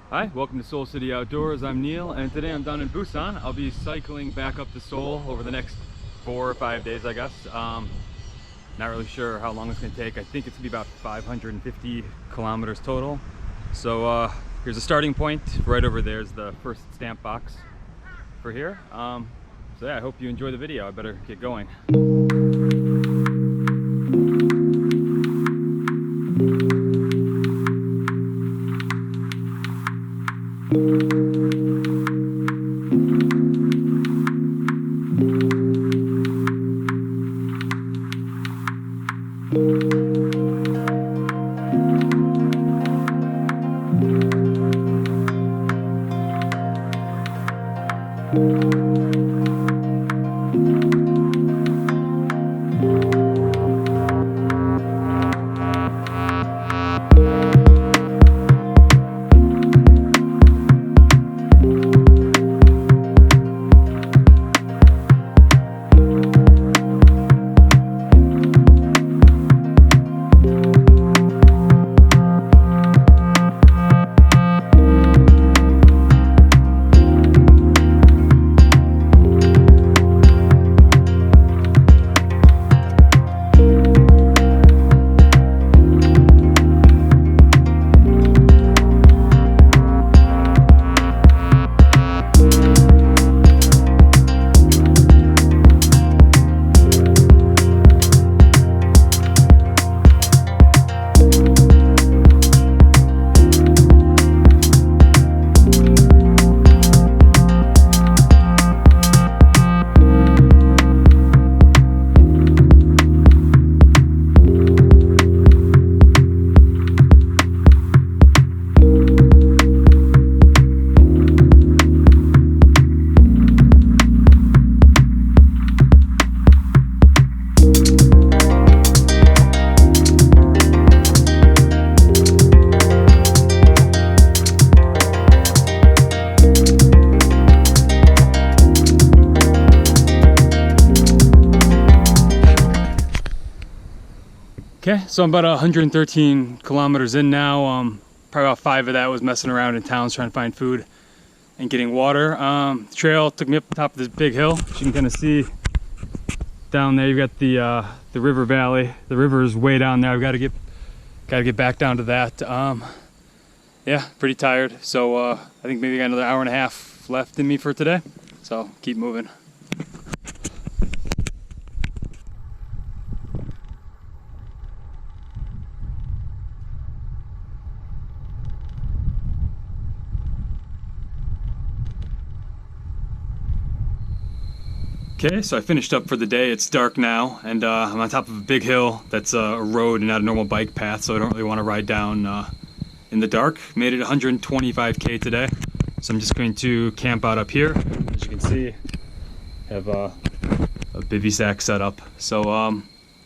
Hi, welcome to Seoul City Outdoors. I'm Neil, and today I'm down in Busan. I'll be cycling back up to Seoul over the next 4 or 5 days, I guess. Not really sure how long it's going to take. I think it's going to be about 550 kilometers total. So here's a starting point. Right over there is the first stamp box for here. So yeah, I hope you enjoy the video. I better get going. Okay, so I'm about 113 kilometers in now. Probably about 5 of that was messing around in towns trying to find food and getting water. The trail took me up the top of this big hill. As you can kind of see down there, you've got the river valley. The river is way down there. I've got to get back down to that. Yeah, pretty tired. So I think maybe got another hour and a half left in me for today. So keep moving. Okay, so I finished up for the day. It's dark now, and I'm on top of a big hill that's a road and not a normal bike path, so I don't really want to ride down in the dark. Made it 125k today, so I'm just going to camp out up here. As you can see, have a bivy sack set up. So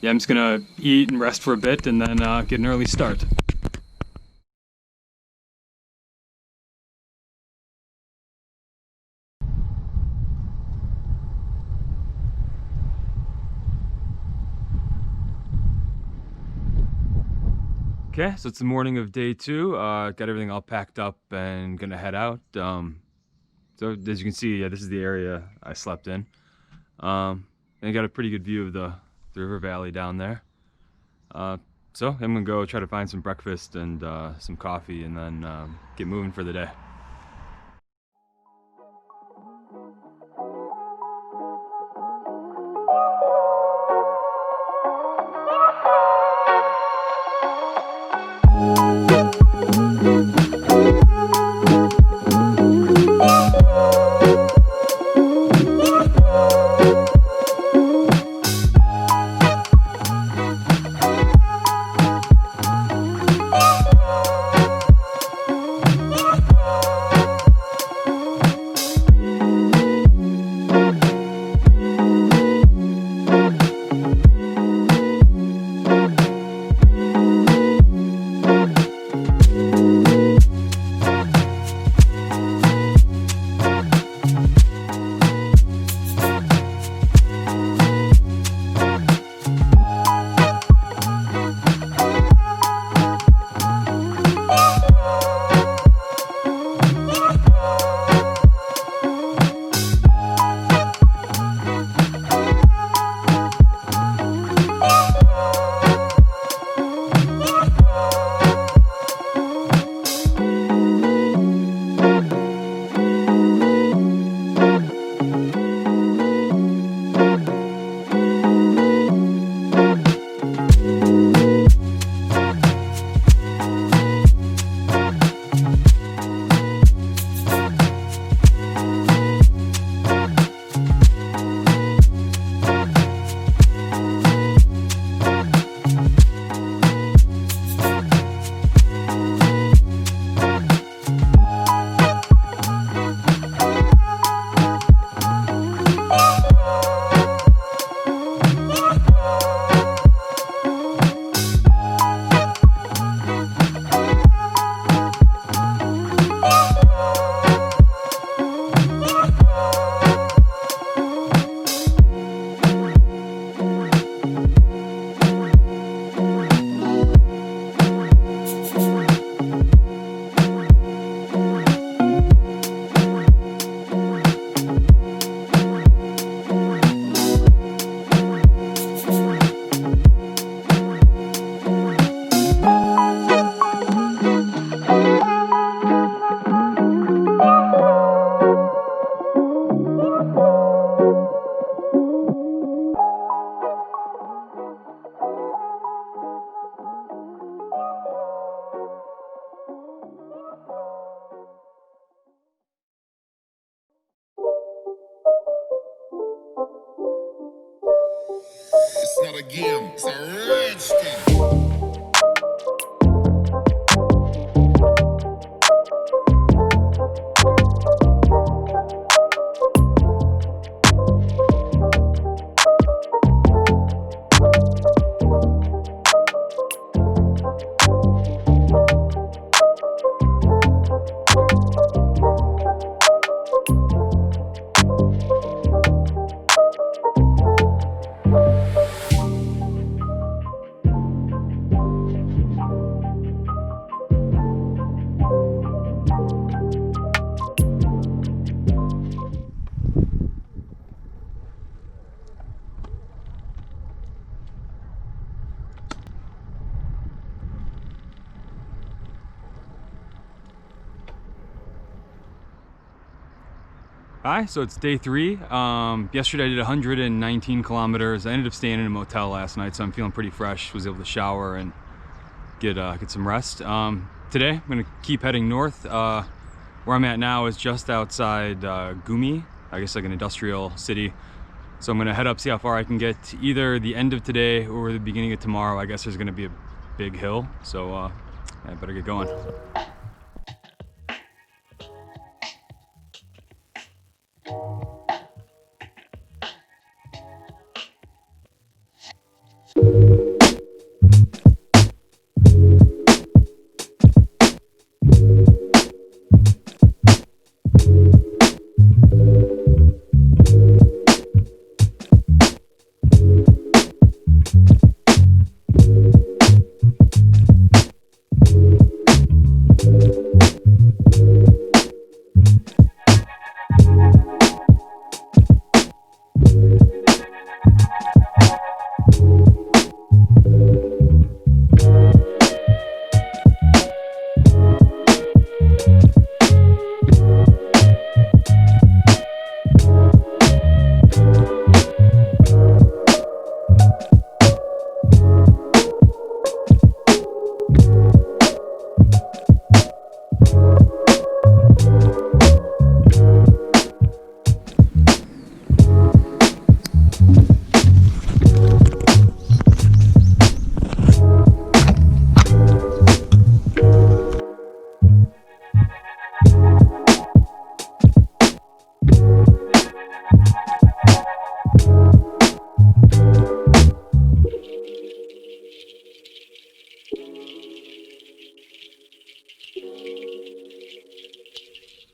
yeah, I'm just gonna eat and rest for a bit, and then get an early start. Okay, so it's the morning of day 2. Got everything all packed up and gonna head out. So as you can see, yeah, this is the area I slept in. And I got a pretty good view of the river valley down there. So I'm gonna go try to find some breakfast and some coffee, and then get moving for the day. the game. It's a rich thing. Hi, so it's day 3. Yesterday I did 119 kilometers. I ended up staying in a motel last night, so I'm feeling pretty fresh. Was able to shower and get some rest. Today I'm gonna keep heading north. Where I'm at now is just outside Gumi, I guess like an industrial city. So I'm gonna head up, see how far I can get, either the end of today or the beginning of tomorrow. I guess there's gonna be a big hill, so I better get going.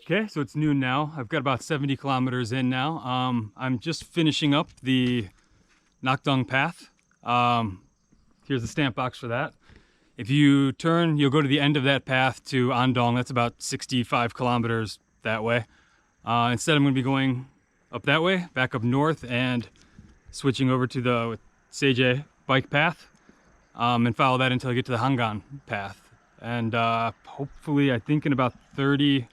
Okay, so it's noon now. I've got about 70 kilometers in now. I'm just finishing up the Nakdong path. Here's the stamp box for that. If you turn, you'll go to the end of that path to Andong. That's about 65 kilometers that way. Instead, I'm going to be going up that way, back up north, and switching over to the Saejae bike path, and follow that until I get to the Hangang path. And hopefully, I think in about 30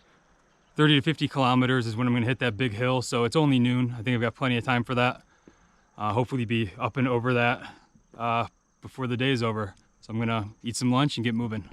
to 50 kilometers is when I'm going to hit that big hill. So it's only noon. I think I've got plenty of time for that. Hopefully be up and over that before the day's over. So I'm going to eat some lunch and get moving.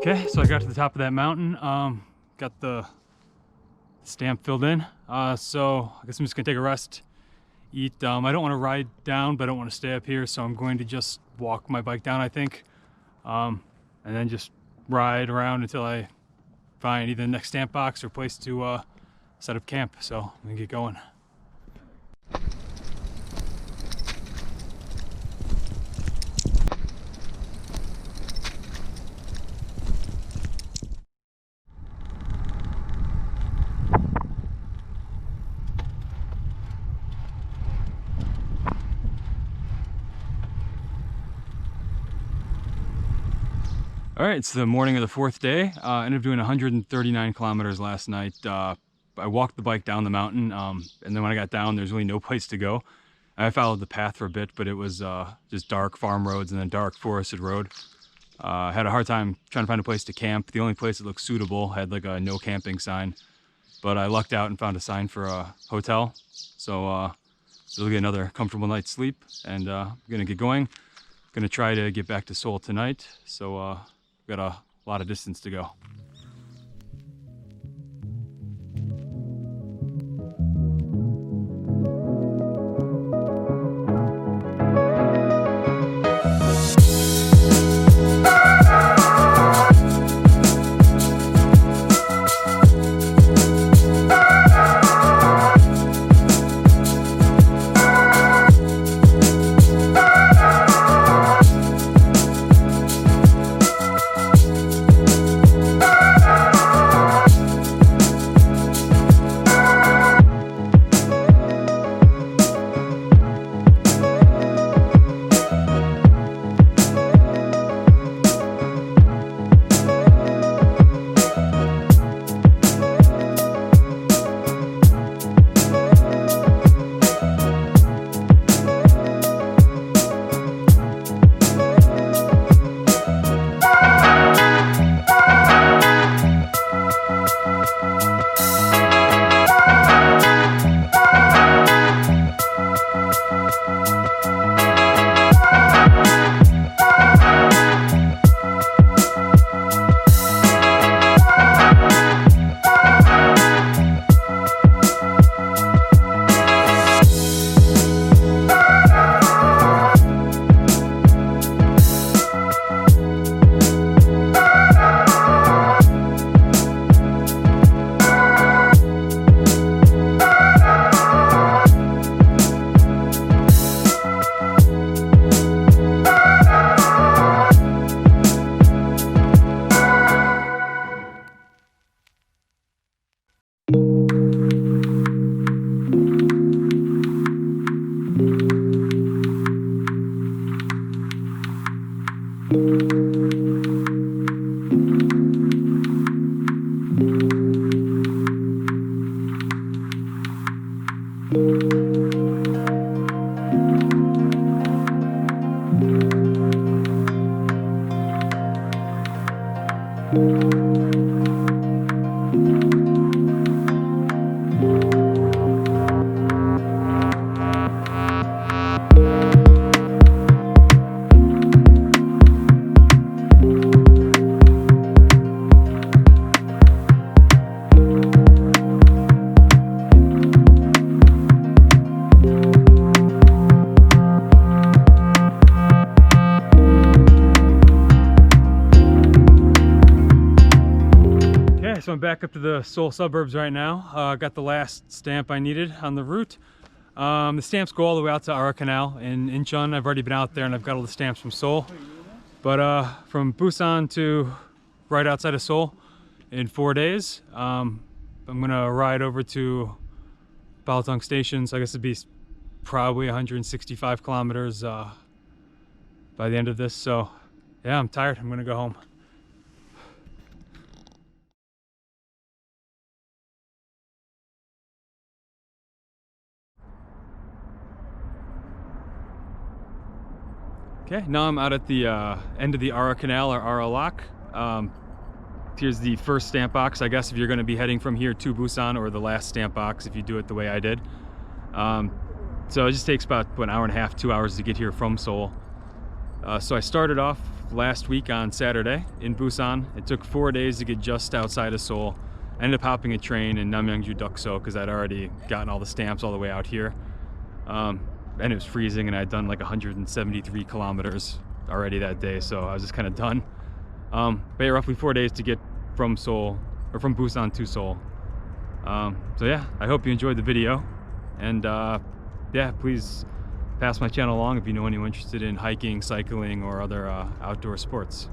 Okay, so I got to the top of that mountain, got the stamp filled in, so I guess I'm just gonna take a rest, eat. I don't want to ride down, but I don't want to stay up here, so I'm going to just walk my bike down, I think, and then just ride around until I find either the next stamp box or place to set up camp. So I'm gonna get going. All right, it's the morning of the fourth day. I ended up doing 139 kilometers last night. I walked the bike down the mountain, and then when I got down, there's really no place to go. I followed the path for a bit, but it was just dark farm roads and then dark forested road. I had a hard time trying to find a place to camp. The only place that looked suitable had like a no camping sign, but I lucked out and found a sign for a hotel. So it'll get another comfortable night's sleep, and I'm gonna get going. Gonna try to get back to Seoul tonight. So got a lot of distance to go. So I'm back up to the Seoul suburbs right now. Got the last stamp I needed on the route. The stamps go all the way out to Ara Canal in Incheon. I've already been out there and I've got all the stamps from Seoul. But from Busan to right outside of Seoul in 4 days, I'm gonna ride over to Baltong Station. So I guess it'd be probably 165 kilometers by the end of this. So yeah, I'm tired. I'm gonna go home. Okay, now I'm out at the end of the Ara Canal or Ara Lock. Here's the first stamp box, I guess, if you're going to be heading from here to Busan, or the last stamp box if you do it the way I did. So it just takes about an hour and a half, 2 hours to get here from Seoul. So I started off last week on Saturday in Busan. It took 4 days to get just outside of Seoul. I ended up hopping a train in Namyangju Deokso because I'd already gotten all the stamps all the way out here. And it was freezing, and I'd done like 173 kilometers already that day, so I was just kind of done. But yeah, roughly 4 days to get from Seoul, or from Busan to Seoul. So yeah, I hope you enjoyed the video, and yeah, please pass my channel along if you know anyone interested in hiking, cycling, or other outdoor sports.